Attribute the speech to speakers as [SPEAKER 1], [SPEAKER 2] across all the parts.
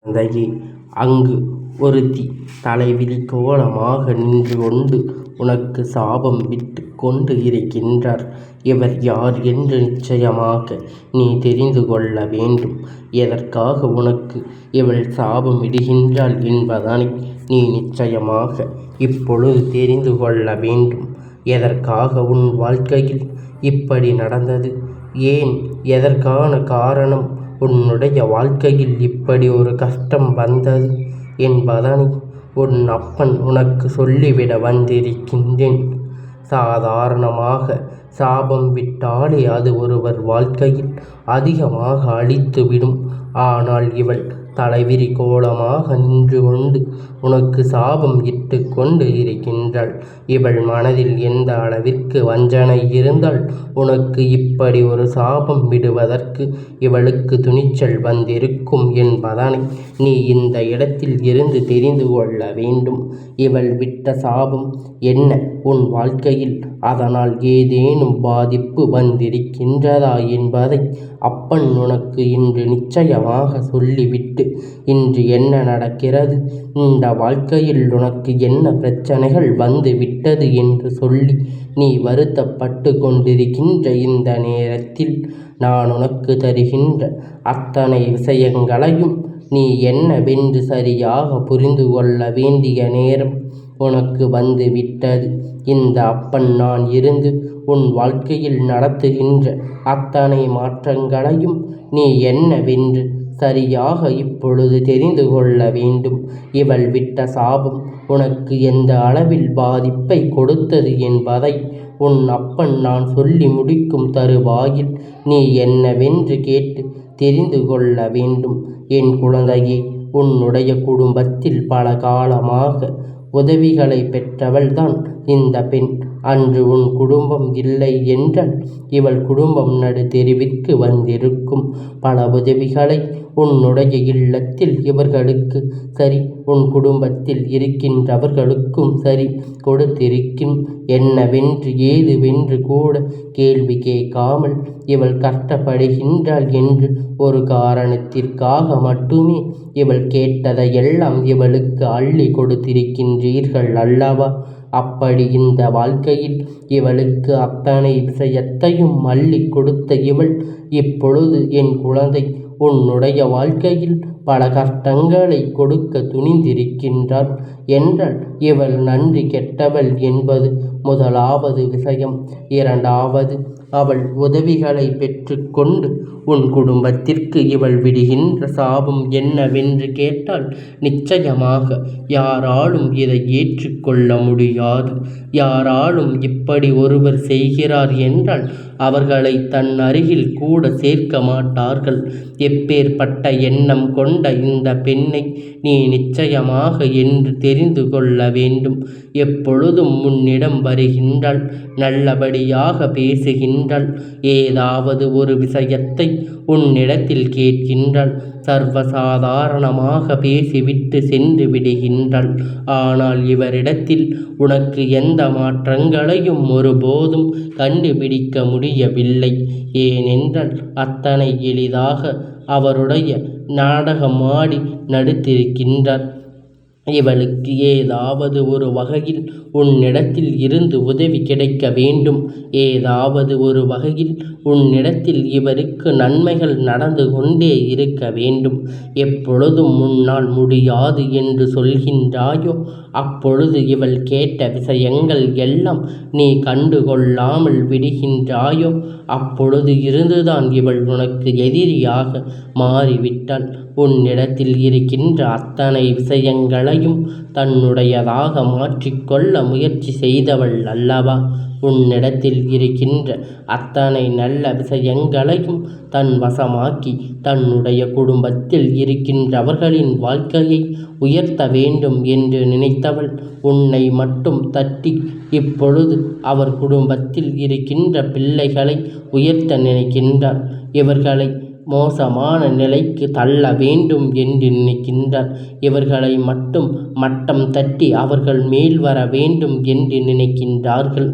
[SPEAKER 1] குழந்தையே, அங்கு ஒருத்தி தலைவிரி கோலமாக நின்று கொண்டு உனக்கு சாபம் விட்டு கொண்டு இருக்கின்றார். இவர் யார் என்று நிச்சயமாக நீ தெரிந்து கொள்ள வேண்டும். எதற்காக உனக்கு இவள் சாபம் இடுகின்றாள் என்பதனை நீ நிச்சயமாக இப்பொழுது தெரிந்து கொள்ள வேண்டும். எதற்காக உன் வாழ்க்கையில் இப்படி நடந்தது? ஏன்? எதற்கான காரணம் உன்னுடைய வாழ்க்கையில் இப்படி ஒரு கஷ்டம் வந்தது என்பதனை உன் அப்பன் உனக்கு சொல்லிவிட வந்திருக்கின்றேன். சாதாரணமாக சாபம் விட்டாலே அது ஒருவர் வாழ்க்கையில் அதிகமாக அழித்துவிடும். ஆனால் இவள் தலைவிரி கோலமாக நின்று கொண்டு உனக்கு சாபம் இட்டு கொண்டு இருக்கின்றாள். இவள் மனதில் எந்த அளவிற்கு வஞ்சனை இருந்தால் உனக்கு இப்படி ஒரு சாபம் விடுவதற்கு இவளுக்கு துணிச்சல் வந்திருக்கும் என்பதனை நீ இந்த இடத்தில் இருந்து தெரிந்து கொள்ள வேண்டும். இவள் விட்ட சாபம் என்ன உன் வாழ்க்கையில்? அதனால் ஏதேனும் பாதிப்பு வந்திருக்கின்றதா என்பதை அப்பன் உனக்கு இன்று நிச்சயமாக சொல்லிவிட்டு இன்று என்ன நடக்கிறது, இந்த வாழ்க்கையில் உனக்கு என்ன பிரச்சனைகள் வந்து விட்டது என்று சொல்லி நீ வருத்தப்பட்டு கொண்டிருக்கின்ற இந்த நேரத்தில் நான் உனக்கு தருகின்ற அத்தனை விஷயங்களையும் நீ என்னவென்று சரியாக புரிந்து கொள்ள வேண்டிய நேரம் உனக்கு வந்து விட்டது. இந்த அப்பன் நான் இருந்து உன் வாழ்க்கையில் நடத்துகின்ற அத்தனை மாற்றங்களையும் நீ என்னவென்று சரியாக இப்பொழுது தெரிந்து கொள்ள வேண்டும். இவள் விட்ட சாபம் உனக்கு எந்த அளவில் பாதிப்பை கொடுத்தது என்பதை உன் அப்பன் நான் சொல்லி முடிக்கும் தருவாயில் நீ என்னவென்று கேட்டு தெரிந்து கொள்ள வேண்டும். என் குழந்தையே, உன்னுடைய குடும்பத்தில் பல காலமாக உதவிகளை பெற்றவள்தான் இந்த பெண். அன்று உன் குடும்பம் இல்லை என்றால் இவள் குடும்பம் நடு தெருவிற்கு வந்திருக்கும். பல உதவிகளை உன்னுடைய இல்லத்தில் இவர்களுக்கு சரி, உன் குடும்பத்தில் இருக்கின்றவர்களுக்கும் சரி கொடுத்திருக்கும். என்னவென்று ஏதுவென்று கூட கேள்வி கேட்காமல் இவள் கஷ்டப்படுகின்றாள் என்று ஒரு காரணத்திற்காக மட்டுமே இவள் கேட்டதையெல்லாம் இவளுக்கு அள்ளி கொடுத்திருக்கின்றீர்கள் அல்லவா? அப்படி இந்த வாழ்க்கையில் இவளுக்கு அத்தனை விஷயத்தையும் அள்ளி கொடுத்த இவள் இப்பொழுது என் குழந்தை உன்னுடைய வாழ்க்கையில் பல கஷ்டங்களை கொடுக்க துணிந்திருக்கின்றாள் என்றால் இவள் நன்றி கெட்டவள் என்பது முதலாவது விஷயம். இரண்டாவது, அவள் உதவிகளை பெற்று கொண்டு உன் குடும்பத்திற்கு இவள் விடுகின்ற சாபம் என்னவென்று கேட்டால் நிச்சயமாக யாராலும் இதை ஏற்றுக்கொள்ள முடியாது. யாராலும் இப்படி ஒருவர் செய்கிறார் என்றால் அவர்களை தன் அருகில் கூட சேர்க்க மாட்டார்கள். எப்பேற்பட்ட எண்ணம் கொண்ட இந்த பெண்ணை நீ நிச்சயமாக என்று தெரிந்து கொள்ள வேண்டும். எப்பொழுதும் முன்னிடம் வருகின்றாள், நல்லபடியாக பேசுகின்றாள், ஏதாவது ஒரு விஷயத்தை உன்னிடத்தில் கேட்கின்றாள், சர்வசாதாரணமாக பேசிவிட்டு சென்று விடுகின்றாள். ஆனால் இவரிடத்தில் உனக்கு எந்த மாற்றங்களையும் ஒருபோதும் கண்டுபிடிக்க முடியவில்லை. ஏனென்றால் அத்தனை எளிதாக அவருடைய நாடகமாடி நடித்திருக்கின்றார். இவளுக்கு ஏதாவது ஒரு வகையில் உன்னிடத்தில் இருந்து உதவி கிடைக்க வேண்டும். ஏதாவது ஒரு வகையில் உன்னிடத்தில் இவருக்கு நன்மைகள் நடந்து கொண்டே இருக்க வேண்டும். எப்பொழுதும் முன்னால் முடியாது என்று சொல்கின்றாயோ அப்பொழுது இவள் கேட்ட விஷயங்கள் எல்லாம் நீ கண்டுகொள்ளாமல் விடுகின்றாயோ அப்பொழுது இருந்துதான் இவள் உனக்கு எதிரியாக மாறிவிட்டாள். உன்னிடத்தில் இருக்கின்ற அத்தனை விஷயங்களையும் தன்னுடையதாக மாற்றிக்கொள்ள முயற்சி செய்தவள் அல்லவா? உன்னிடத்தில் இருக்கின்ற அத்தனை நல்ல விஷயங்களையும் தன் வசமாக்கி தன்னுடைய குடும்பத்தில் இருக்கின்றவர்களின் வாழ்க்கையை உயர்த்த வேண்டும் என்று நினைத்தவள் உன்னை மட்டும் தட்டி இப்பொழுது அவர் குடும்பத்தில் இருக்கின்ற பிள்ளைகளை உயர்த்த நினைக்கின்றார். இவர்களை மோசமான நிலைக்கு தள்ள வேண்டும் என்று நினைக்கின்றார். இவர்களை மட்டும் மட்டம் தட்டி அவர்கள் மேல் வர வேண்டும் என்று நினைக்கின்றார்கள்.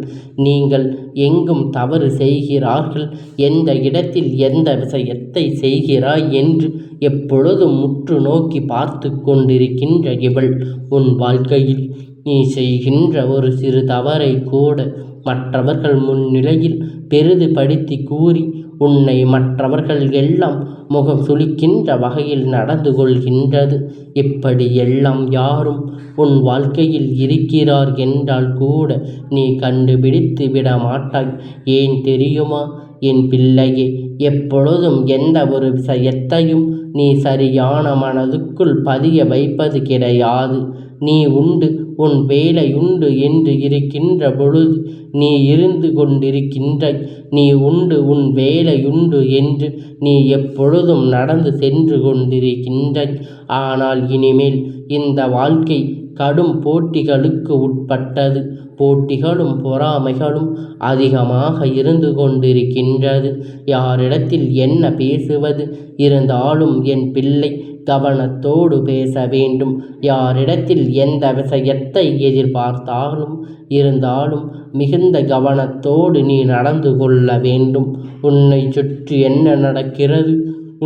[SPEAKER 1] நீங்கள் எங்கும் தவறு செய்கிறார்கள், எந்த இடத்தில் எந்த விஷயத்தை செய்கிறாய் என்று எப்பொழுதும் முற்று நோக்கி பார்த்து கொண்டிருக்கின்ற இவள் உன் வாழ்க்கையில் நீ செய்கின்ற ஒரு சிறு தவறை கூட மற்றவர்கள் முன்னிலையில் பெரிதுபடுத்தி கூறி உன்னை மற்றவர்கள் எல்லாம் முகம் சுளிக்கின்ற வகையில் நடந்து கொள்கின்றது. இப்படி எல்லாம் யாரும் உன் வாழ்க்கையில் இருக்கிறார் என்றால் கூட நீ கண்டுபிடித்து விட மாட்டாய். ஏன் தெரியுமா என் பிள்ளையே? எப்பொழுதும் எந்த ஒரு விஷயத்தையும் நீ சரியான மனதுக்குள் பதிய வைப்பது கிடையாது. நீ உண்டு, உன் வேலை உண்டு என்று இருக்கின்ற பொழுது நீ இருந்து கொண்டிருக்கின்றாய். நீ உண்டு, உன் வேலையுண்டு என்று நீ எப்பொழுதும் நடந்து சென்று கொண்டிருக்கின்றாய். ஆனால் இனிமேல் இந்த வாழ்க்கை கடும் போட்டிகளுக்கு உட்பட்டது. போட்டிகளும் பொறாமைகளும் அதிகமாக இருந்து கொண்டிருக்கின்றது. யாரிடத்தில் என்ன பேசுவது? இருந்தாலும் என் பிள்ளை கவனத்தோடு பேச வேண்டும். யாரிடத்தில் எந்த விஷயத்தை எதிர்பார்த்தாலும் இருந்தாலும் மிகுந்த கவனத்தோடு நீ நடந்து கொள்ள வேண்டும். உன்னை சுற்றி என்ன நடக்கிறது,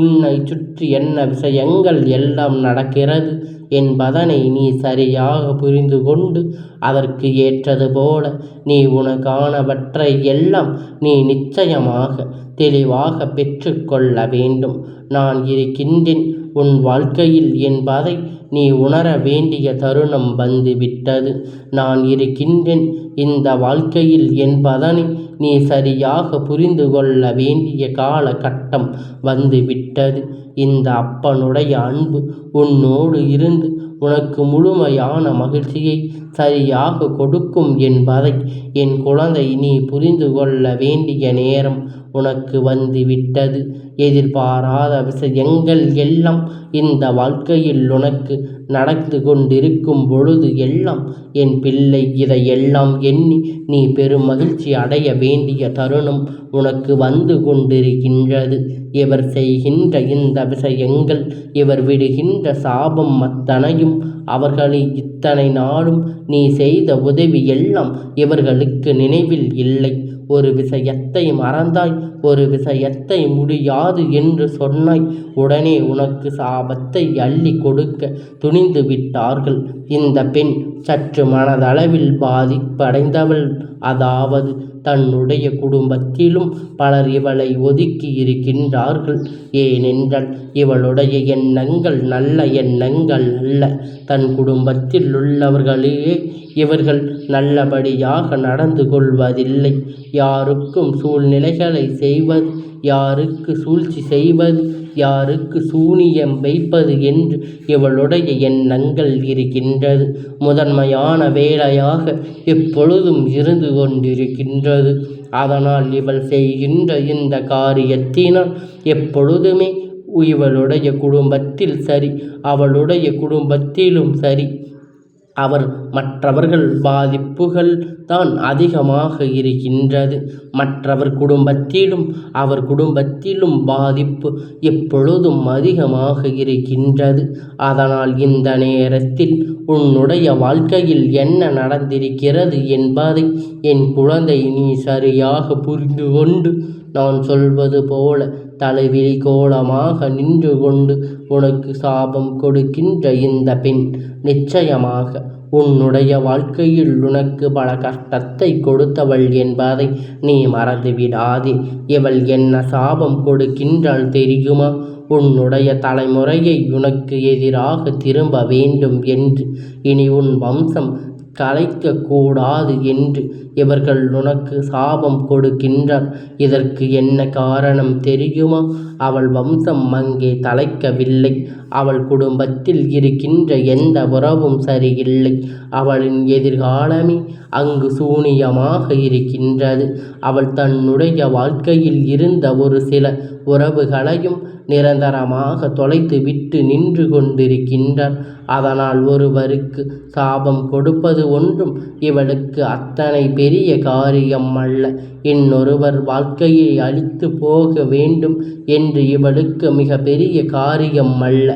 [SPEAKER 1] உன்னை சுற்றி என்ன விஷயங்கள் எல்லாம் நடக்கிறது என்பதனை நீ சரியாக புரிந்து கொண்டு அதற்கு ஏற்றது போல நீ உனக்கானவற்றை எல்லாம் நீ நிச்சயமாக தெளிவாக பெற்றுக்கொள்ள வேண்டும். நான் இருக்கின்றேன் உன் வாழ்க்கையில் என்பதை நீ உணர வேண்டிய தருணம் வந்துவிட்டது. நான் இருக்கின்றேன் இந்த வாழ்க்கையில் என்பதனை நீ சரியாக புரிந்து கொள்ள வேண்டிய காலகட்டம் வந்துவிட்டது. இந்த அப்பனுடைய அன்பு உன்னோடு இருந்து உனக்கு முழுமையான மகிழ்ச்சியை சரியாக கொடுக்கும் என்பதை என் குழந்தை நீ புரிந்து கொள்ள வேண்டிய நேரம் உனக்கு வந்துவிட்டது. எதிர்பாராத விஷயங்கள் எல்லாம் இந்த வாழ்க்கையில் உனக்கு நடந்து கொண்டிருக்கும் பொழுது எல்லாம் என் பிள்ளை இதையெல்லாம் எண்ணி நீ பெரும் மகிழ்ச்சி அடைய வேண்டிய தருணம் உனக்கு வந்து கொண்டிருக்கின்றது. இவர் செய்கின்ற இந்த விஷயங்கள், இவர் விடுகின்ற சாபம் அத்தனையும் அவர்களை இத்தனை நாளும் நீ செய்த உதவி எல்லாம் இவர்களுக்கு நினைவில் இல்லை. ஒரு விஷயத்தை மறந்தாய், ஒரு விஷயத்தை முடியாது என்று சொன்னாய். உடனே உனக்கு சாபத்தை அள்ளி கொடுக்க துணிந்து விட்டார்கள். இந்த பெண் சற்று மனதளவில் பாதிப்படைந்தவள். அதாவது தன்னுடைய குடும்பத்திலும் பலர் இவளை ஒதுக்கி இருக்கின்றார்கள். ஏனென்றால் இவளுடைய எண்ணங்கள் நல்ல எண்ணங்கள் அல்ல. தன் குடும்பத்தில் உள்ளவர்களே இவர்கள் நல்லபடியாக நடந்து கொள்வதில்லை. யாருக்கும் சூழ்நிலைகளை செய்வது, யாருக்கு சூழ்ச்சி செய்வது, யாருக்கு சூனியம் வைப்பது என்று இவளுடைய எண்ணங்கள் இருக்கின்றது. முதன்மையான வேலையாக எப்பொழுதும் இருந்து கொண்டிருக்கின்றது. அதனால் இவள் செய்கின்ற இந்த காரியத்தினால் எப்பொழுதுமே இவளுடைய குடும்பத்தில் சரி, அவளுடைய குடும்பத்திலும் சரி, மற்றவர்கள் பாதிப்புகள் தான் அதிகமாக இருக்கின்றது. மற்றவர் குடும்பத்திலும் அவர் குடும்பத்திலும் பாதிப்பு எப்பொழுதும் அதிகமாக இருக்கின்றது. அதனால் இந்த நேரத்தில் உன்னுடைய வாழ்க்கையில் என்ன நடந்திருக்கிறது என்பதை என் குழந்தை நீ சரியாக புரிந்து கொண்டு நான் சொல்வது போல தலைவிரி கோலமாக நின்று கொண்டு உனக்கு சாபம் கொடுக்கின்ற இந்த பெண் நிச்சயமாக உன்னுடைய வாழ்க்கையில் உனக்கு பல கஷ்டத்தை கொடுத்தவள் என்பதை நீ மறந்துவிடாதே. இவள் என்ன சாபம் கொடுக்கின்றாள் தெரியுமா? உன்னுடைய தலைமுறையை உனக்கு எதிராக திரும்ப வேண்டும் என்று, இனி உன் வம்சம் கலைக்கக்கூடாது என்று இவர்கள் உனக்கு சாபம் கொடுக்கின்றார். இதற்கு என்ன காரணம் தெரியுமா? அவள் வம்சம் அங்கே தலைக்கவில்லை. அவள் குடும்பத்தில் இருக்கின்ற எந்த உறவும் சரியில்லை. அவளின் எதிர்காலமே அங்கு சூனியமாக இருக்கின்றது. அவள் தன்னுடைய வாழ்க்கையில் இருந்த ஒரு சில உறவுகளையும் நிரந்தரமாக தொலைத்துவிட்டு நின்று கொண்டிருக்கின்றார். அதனால் ஒருவருக்கு சாபம் கொடுப்பது ஒன்றும் இவளுக்கு அத்தனை பெரிய காரியம் அல்ல. இன்னொருவர் வாழ்க்கையை அழித்து போக வேண்டும் என்று இவளுக்கு மிக பெரிய காரியம் அல்ல.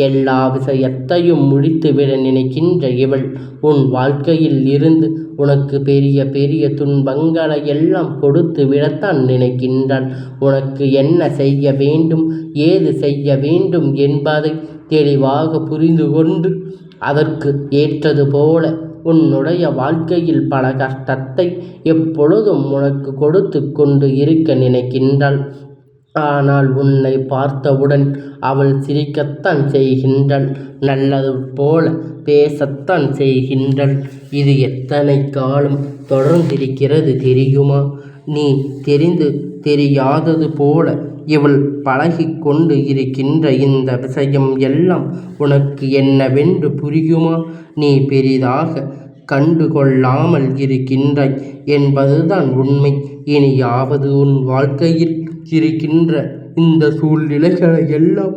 [SPEAKER 1] எல்லா விஷயத்தையும் முடித்துவிட நினைக்கின்ற இவள் உன் வாழ்க்கையில் இருந்து உனக்கு பெரிய பெரிய துன்பங்களை எல்லாம் கொடுத்து விடத்தான் நினைக்கின்றாள். உனக்கு என்ன செய்ய வேண்டும், ஏது செய்ய வேண்டும் என்பதை தெளிவாக புரிந்து கொண்டு அதற்கு ஏற்றது போல உன்னுடைய வாழ்க்கையில் பல கஷ்டத்தை எப்பொழுதும் உனக்கு கொடுத்து கொண்டு இருக்க நினைக்கின்றாள். ஆனால் உன்னை பார்த்தவுடன் அவள் சிரிக்கத்தான் செய்கின்றாள், நல்லது போல பேசத்தான் செய்கின்றாள். இது எத்தனை காலம் தொடர்ந்திருக்கிறது தெரியுமா? நீ தெரிந்து தெரியாதது போல இவள் பழகி கொண்டு இருக்கின்ற இந்த விஷயம் எல்லாம் உனக்கு என்னவென்று புரியுமா? நீ பெரிதாக கண்டுகொள்ளாமல் இருக்கின்றாய் என்பதுதான் உண்மை. இனியாவது உன் வாழ்க்கையில் இருக்கின்ற இந்த சூழ்நிலைகளை எல்லாம்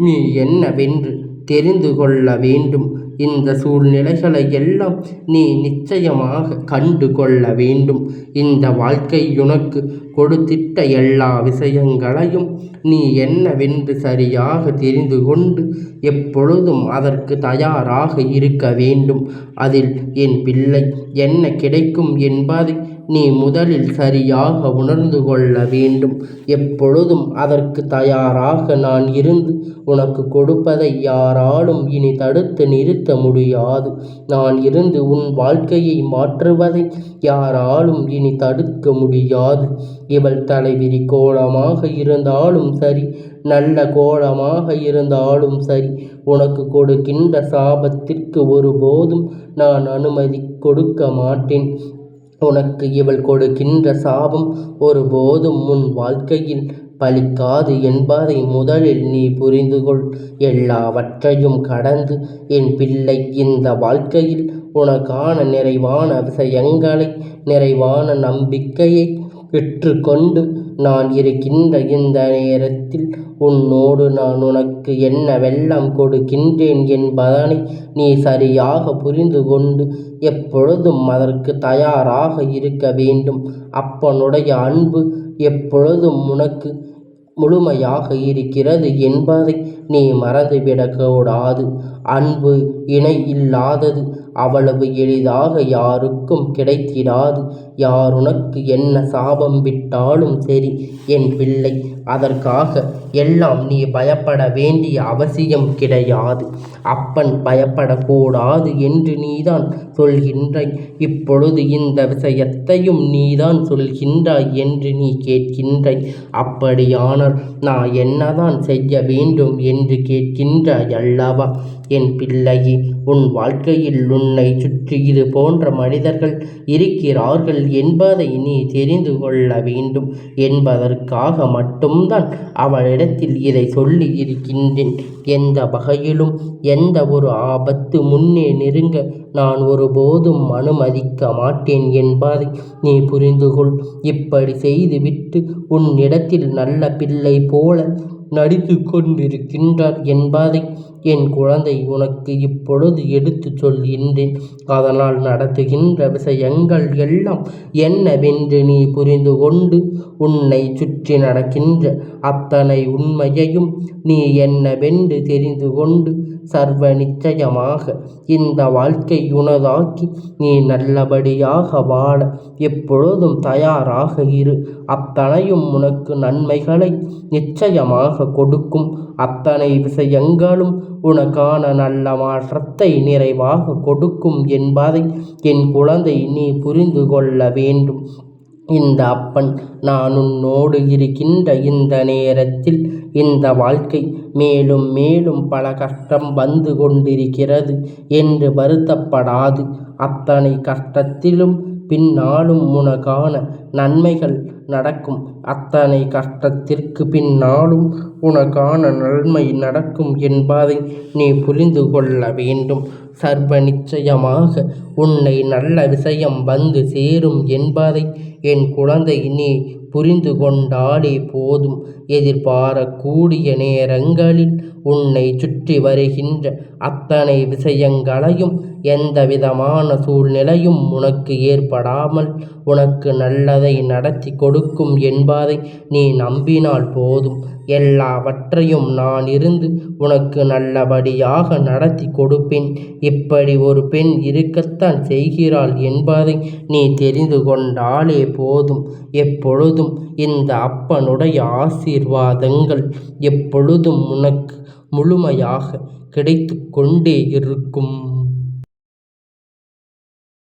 [SPEAKER 1] நீ என்னவென்று தெரிந்து கொள்ள வேண்டும். இந்த சூழ்நிலைகளை எல்லாம் நீ நிச்சயமாக கண்டு கொள்ள வேண்டும். இந்த வாழ்க்கை உனக்கு கொடுத்திட்ட எல்லா விஷயங்களையும் நீ என்னவென்று சரியாக தெரிந்து கொண்டு எப்பொழுதும் அதற்கு தயாராக இருக்க வேண்டும். அதில் என் பிள்ளை என்ன கிடைக்கும் என்பதை நீ முதலில் சரியாக உணர்ந்து கொள்ள வேண்டும். எப்பொழுதும் அதற்கு தயாராக நான் இருந்து உனக்கு கொடுப்பதை யாராலும் இனி தடுத்து நிறுத்த முடியாது. நான் இருந்து உன் வாழ்க்கையை மாற்றுவதை யாராலும் இனி தடுக்க முடியாது. இவள் தலைவிரி கோலமாக இருந்தாலும் சரி, நல்ல கோலமாக இருந்தாலும் சரி, உனக்கு கொடுக்கின்ற சாபத்திற்கு ஒருபோதும் நான் அனுமதி கொடுக்க மாட்டேன். உனக்கு இவள் கொடுக்கின்ற சாபம் ஒருபோதும் உன் வாழ்க்கையில் பலிக்காது என்பதை முதலில் நீ புரிந்து கொள். எல்லாவற்றையும் கடந்து என் பிள்ளை இந்த வாழ்க்கையில் உனக்கான நிறைவான விஷயங்களை, நிறைவான நம்பிக்கையை பெற்றுக்கொண்டு நான் இருக்கின்ற இந்த நேரத்தில் உன்னோடு நான் உனக்கு என்னவெல்லாம் கொடுக்கின்றேன் என்பதனை நீ சரியாக புரிந்து கொண்டு எப்பொழுதும் அதற்கு தயாராக இருக்க வேண்டும். அப்பனுடைய அன்பு எப்பொழுதும் உனக்கு முழுமையாக இருக்கிறது என்பதை நீ மறந்துவிடக்கூடாது. அன்பு இணை இல்லாதது அவ்வளவு எளிதாக யாருக்கும் கிடைத்திடாது. யார் உனக்கு என்ன சாபம் விட்டாலும் சரி என் பிள்ளை, அதற்காக எல்லாம் நீ பயப்பட வேண்டிய அவசியம் கிடையாது. அப்பன் பயப்படக்கூடாது என்று நீதான் சொல்கின்றாய். இப்பொழுது இந்த விஷயத்தையும் நீதான் சொல்கின்றாய் என்று நீ கேட்கின்றாய். அப்படியானால் நான் என்னதான் செய்ய வேண்டும் என்று கேட்கின்றாய் அல்லவா? என் பிள்ளையே, உன் வாழ்க்கையில் உன்னை சுற்றி இது போன்ற மனிதர்கள் இருக்கிறார்கள் என்பதை நீ தெரிந்து கொள்ள வேண்டும் என்பதற்காக மட்டும்தான் அவளிடத்தில் இதை சொல்லி இருக்கின்றேன். எந்த வகையிலும் எந்த ஒரு ஆபத்து முன்னே நெருங்க நான் ஒருபோதும் அனுமதிக்க மாட்டேன் என்பதை நீ புரிந்து கொள். இப்படி செய்துவிட்டு உன்னிடத்தில் நல்ல பிள்ளை போல நடித்து கொண்டிருக்கின்றார் என்பதை என் குழந்தை உனக்கு இப்பொழுது எடுத்து சொல்கின்றேன். அதனால் நடத்துகின்ற விஷயங்கள் எல்லாம் என்னவென்று நீ புரிந்து கொண்டு உன்னை சுற்றி நடக்கின்ற அத்தனை உண்மையையும் நீ என்னவென்று தெரிந்து கொண்டு சர்வ நிச்சயமாக இந்த வாழ்க்கை உனதாக்கி நீ நல்லபடியாக வாழ எப்பொழுதும் தயாராக இரு. அத்தனையும் உனக்கு நன்மைகளை நிச்சயமாக கொடுக்கும். அத்தனை விஷயங்களும் உனக்கான நல்ல மாற்றத்தை நிறைவாக கொடுக்கும் என்பதை என் குழந்தை நீ புரிந்து கொள்ள வேண்டும். இந்த அப்பன் நான் உன்னோடு இருக்கின்ற இந்த நேரத்தில் இந்த வாழ்க்கை மேலும் மேலும் பல கஷ்டம் வந்து கொண்டிருக்கிறது என்று வருத்தப்படாது. அத்தனை கஷ்டத்திலும் பின்னாலும் உனக்கான நன்மைகள் நடக்கும். அத்தனை கஷ்டத்திற்கு பின்னாலும் உனக்கான நன்மை நடக்கும் என்பதை நீ புரிந்து கொள்ள வேண்டும். சர்வ நிச்சயமாக உன்னை நல்ல விஷயம் வந்து சேரும் என்பதை என் குழந்தை நீ புரிந்து கொண்டாலே போதும். எதிர்பாரக்கூடிய நேரங்களில் உன்னை சுற்றி வருகின்ற அத்தனை விஷயங்களையும் எந்தவிதமான சூழ்நிலையும் உனக்கு ஏற்படாமல் உனக்கு நல்லதை நடத்தி கொடுக்கும் என்பதை நீ நம்பினால் போதும். எல்லாவற்றையும் நான் இருந்து உனக்கு நல்லபடியாக நடத்தி கொடுப்பேன். இப்படி ஒரு பெண் இருக்கத்தான் செய்கிறாள் என்பதை நீ தெரிந்து கொண்டாலே போதும். எப்பொழுதும் இந்த அப்பனுடைய ஆசீர்வாதங்கள் எப்பொழுதும் உனக்கு முழுமையாக கிடைத்து கொண்டே இருக்கும்.